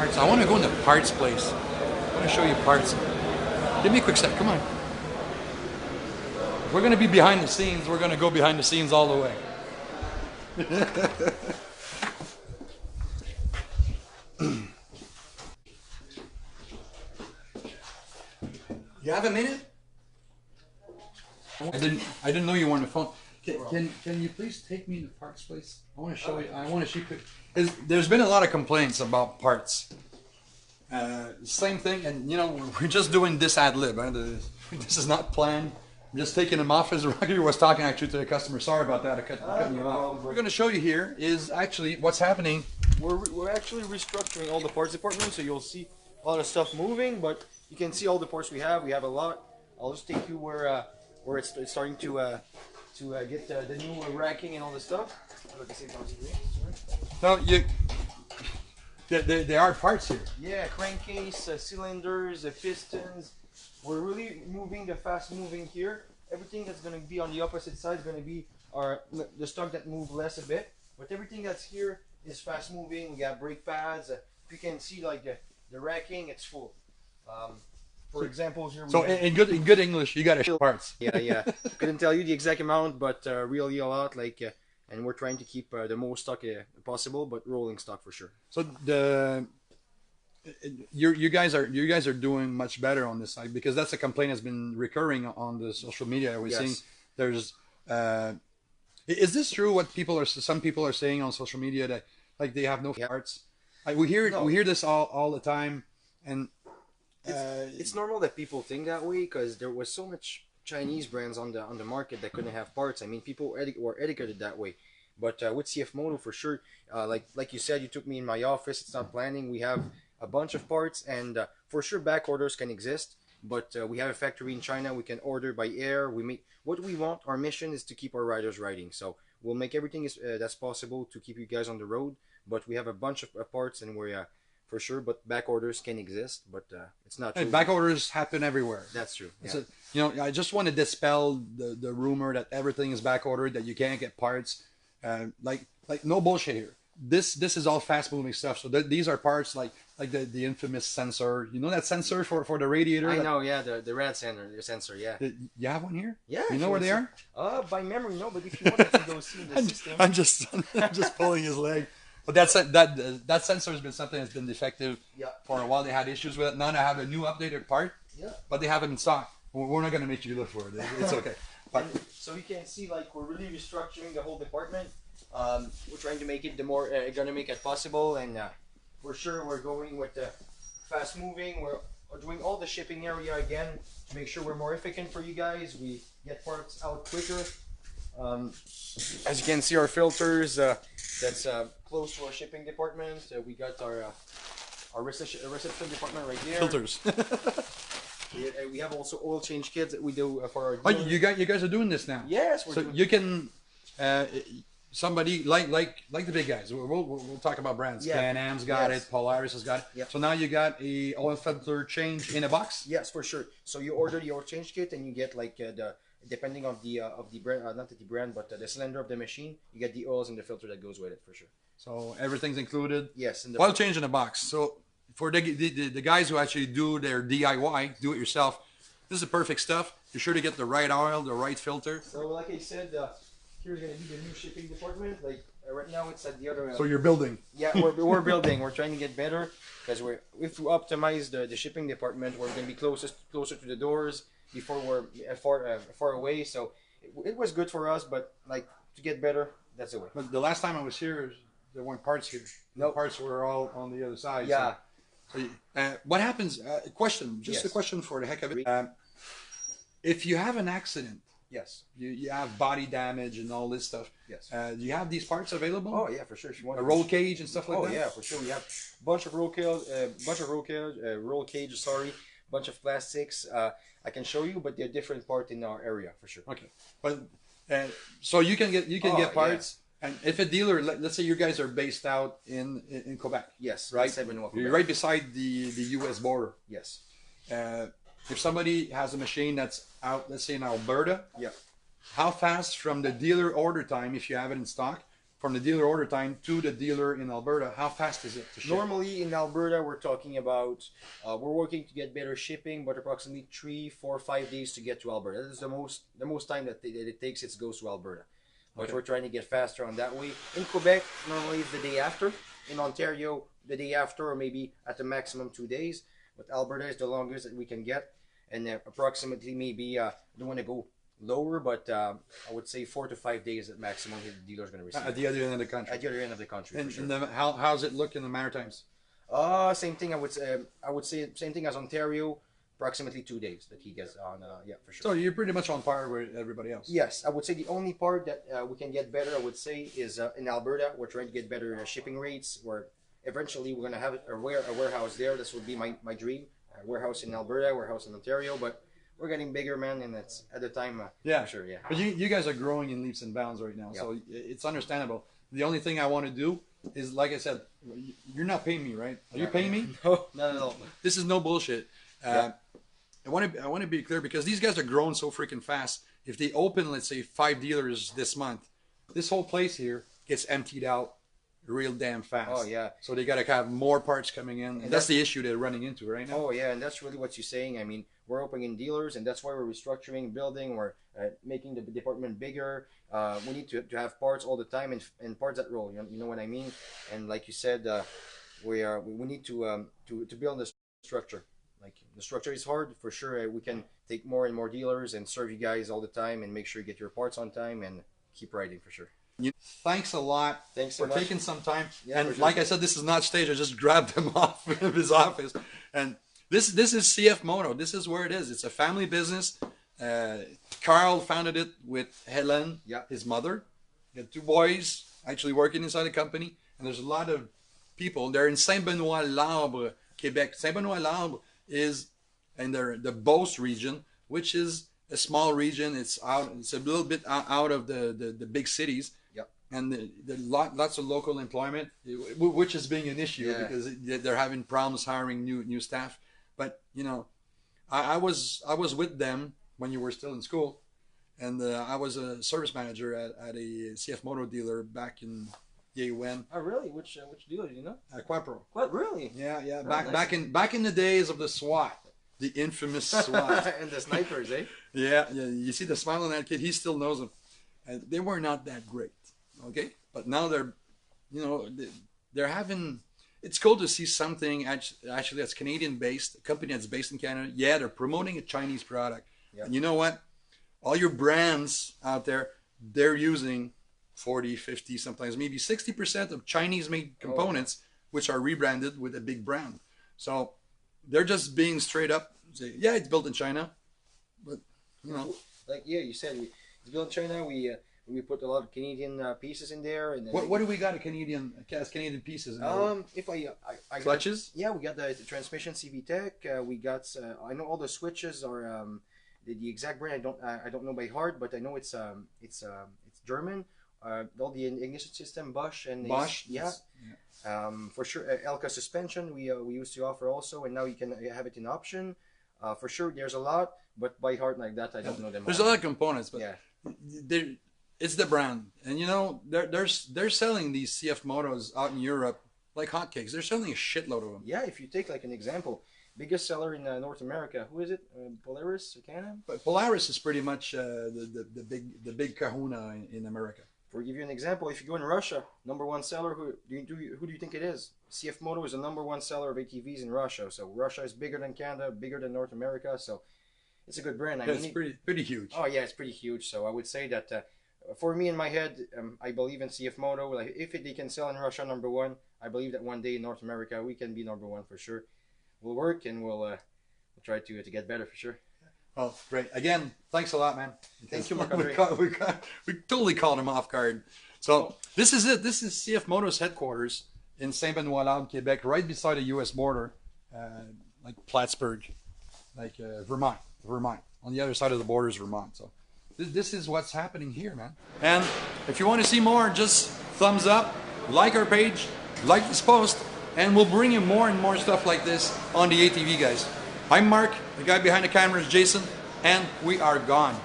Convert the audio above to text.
parts. I want to go in the parts place. I want to show you parts. Give me a quick sec. Come on. We're going to be behind the scenes. We're going to go behind the scenes all the way. You have a minute? I didn't know you were on the phone. Can you please take me to the parts place? I want to show you. I want to show you. There's been a lot of complaints about parts. Same thing, and you know, we're just doing this ad lib. Huh? This is not planned. I'm just taking him off as Roger was talking actually to the customer. Sorry about that. I cut you off. What we're going to show you here is actually what's happening. We're actually restructuring all the parts department, so you'll see a lot of stuff moving, but you can see all the parts we have. We have a lot. I'll just take you where it's starting to get the new racking and all the stuff. No, there are parts here. Yeah, crankcase, cylinders, pistons. We're really moving the fast moving here. Everything that's going to be on the opposite side is going to be the stock that move less a bit. But everything that's here is fast moving. We got brake pads. If you can see like the racking, it's full. For example, here we so in good English, you got to show parts. Yeah. Couldn't tell you the exact amount, but really a lot. And we're trying to keep the most stock possible, but rolling stock for sure. So you guys are doing much better on this side, because that's a complaint that's been recurring on the social media. We're seeing there's. Is this true? What some people are saying on social media, that like they have no parts. We hear this all the time, and. It's normal that people think that way, because there was so much Chinese brands on the market that couldn't have parts. I mean, people were educated that way. But with CFMOTO, for sure, like you said, you took me in my office. It's not planning. We have a bunch of parts, and for sure, back orders can exist. But we have a factory in China. We can order by air. We make what we want. Our mission is to keep our riders riding. So we'll make everything that's possible to keep you guys on the road. But we have a bunch of parts, and we're for sure, but back orders can exist, but it's not true. And back orders happen everywhere. That's true. Yeah. So, you know, I just want to dispel the rumor that everything is back ordered, that you can't get parts. Like no bullshit here. This is all fast moving stuff. So these are parts like the infamous sensor. You know that sensor for the radiator? I know, yeah, the rad sensor, yeah. You have one here? Yeah. You know where they are? By memory, no. But if you want, I can go see the system. I'm just pulling his leg. But that sensor has been something that's been defective for a while. They had issues with it. Now they have a new updated part, but they have it in stock. We're not going to make you look for it. It's okay. But so you can see, like, we're really restructuring the whole department. We're trying to make it the more ergonomic as possible, and for sure we're going with the fast moving. We're doing all the shipping area again to make sure we're more efficient for you guys. We get parts out quicker. As you can see, our filters, that's close to our shipping department. We got our reception department right there. Filters. We have also oil change kits that we do for our. Oh, you guys are doing this now. Yes, we're so doing. You can somebody like the big guys. We'll talk about brands. Can-Am's got it. Polaris has got it. Yep. So now you got a oil filter change in a box. Yes, for sure. So you order the oil change kit, and you get like depending on the brand, not the brand, but the cylinder of the machine, you get the oils and the filter that goes with it for sure. So everything's included. Yes. In the oil change in a box. So for the guys who actually do their DIY, do it yourself, this is the perfect stuff. You're sure to get the right oil, the right filter. So like I said, here's gonna be the new shipping department. Like right now, it's at the other. So you're building. Yeah, we're building. We're trying to get better, because if we optimize the shipping department, we're gonna be closer to the doors. Before we're far away, so it was good for us, but like to get better, that's the way. But the last time I was here, there weren't parts here. No parts were all on the other side. Yeah. So what happens? Question, just a question for the heck of it. If you have an accident, you have body damage and all this stuff. Yes. Do you have these parts available? Oh yeah, for sure. If you want a roll cage and stuff like that. Oh yeah, for sure. We have a bunch of roll cage. Sorry, bunch of plastics. I can show you, but they're different part in our area for sure. Okay, but so you can get parts, and if a dealer, let's say you guys are based out in Quebec. Yes, right. Quebec. You're right beside the U.S. border. Yes. If somebody has a machine that's out, let's say in Alberta. Yeah. How fast from the dealer order time, if you have it in stock, from the dealer order time to the dealer in Alberta, how fast is it to ship? Normally in Alberta, we're talking about, we're working to get better shipping, but approximately 3, 4, 5 days to get to Alberta. That is the most time that it takes it goes to Alberta. But Okay. we're trying to get faster on that way. In Quebec, normally it's the day after. In Ontario, the day after, or maybe at the maximum 2 days. But Alberta is the longest that we can get. And approximately maybe, I don't want to go lower, but I would say 4 to 5 days at maximum the dealer's going to receive. At the other end of the country. At the other end of the country, And, for sure. and how's it look in the Maritimes? Same thing. I would say same thing as Ontario. Approximately 2 days that he gets on. Yeah, for sure. So you're pretty much on par with everybody else. Yes, I would say the only part that we can get better, I would say, is in Alberta. We're trying to get better shipping rates. Where eventually we're gonna have a warehouse there. This would be my dream. A warehouse in Alberta, warehouse in Ontario, but we're getting bigger, man, and it's at the time. Yeah, for sure. Yeah. But you guys are growing in leaps and bounds right now, so it's understandable. The only thing I want to do is, like I said, you're not paying me, right? Are you paying me? No, no. This is no bullshit. Yeah. I want to be clear because these guys are growing so freaking fast. If they open, let's say, 5 dealers this month, this whole place here gets emptied out real damn fast. Oh yeah. So they got to have more parts coming in, and that's the issue they're running into right now. Oh yeah, and that's really what you're saying. I mean, we're opening dealers, and that's why we're restructuring, building, we're making the department bigger. We need to have parts all the time and parts that roll. You know what I mean? And like you said, we need to build the structure. Like the structure is hard for sure. We can take more and more dealers and serve you guys all the time and make sure you get your parts on time and keep riding for sure. Thanks a lot Thanks so for much. taking some time. Yeah, and for sure. like I said, this is not staged. I just grabbed him off of his office. And this is CFMOTO. This is where it is. It's a family business. Carl founded it with Helen, his mother. He got 2 boys actually working inside the company. And there's a lot of people. They're in Saint-Benoît-l'Arbre, Quebec. Saint-Benoît-l'Arbre is in the Beauce region, which is a small region. It's a little bit out of the big cities. And lots of local employment, which is being an issue because they're having problems hiring new staff. But you know, I was with them when you were still in school, and I was a service manager at a CFMOTO dealer back in when. Oh really? Which dealer do you know? Quattro. What really? Yeah. Oh, Back in the days of the SWAT, the infamous SWAT. And the snipers, eh? Yeah. You see the smile on that kid. He still knows them, and they were not that great. Okay, but now they're having. It's cool to see something actually that's Canadian based, a company that's based in Canada. Yeah, they're promoting a Chinese product. Yep. And you know what? All your brands out there, they're using 40, 50, sometimes maybe 60% of Chinese made components, which are rebranded with a big brand. So they're just being straight up. Say, yeah, it's built in China, but you know, like you said, it's built in China. We put a lot of Canadian pieces in there. And what do we got as Canadian pieces? If I clutches? We got the transmission CV Tech. We got I know all the switches are the exact brand. I don't know by heart, but I know it's German. All the ignition system Bosch and Bosch. For sure. Elka suspension we used to offer also, and now you can have it in option. For sure, there's a lot, but by heart like that, I don't know them. There's all. a lot of components, but it's the brand, and you know they're selling these CFMOTOs out in Europe like hotcakes. They're selling a shitload of them. Yeah, if you take like an example, biggest seller in North America, who is it? Polaris, Canada. But Polaris is pretty much the big kahuna in America. For give you an example, if you go in Russia, #1 seller, who do you think it is? CFMOTO is the #1 seller of ATVs in Russia. So Russia is bigger than Canada, bigger than North America. So it's a good brand. It's pretty huge. Oh yeah, it's pretty huge. So I would say that for me in my head, I believe in CFMOTO. Like if they can sell in Russia #1, I believe that one day in North America we can be #1 for sure. We'll work and we'll try to get better for sure. Oh, great. Again, thanks a lot, man. Thank you, Marc. We totally caught him off guard. So this is it. This is CFMOTO's headquarters in Saint-Benoît-l'Arbre, Quebec, right beside the U.S. border, like Plattsburgh, like Vermont. On the other side of the border is Vermont. So this is what's happening here, man. And if you want to see more, just thumbs up, like our page, like this post, and we'll bring you more and more stuff like this on the ATV Guys. I'm Mark, the guy behind the camera is Jason, and we are gone.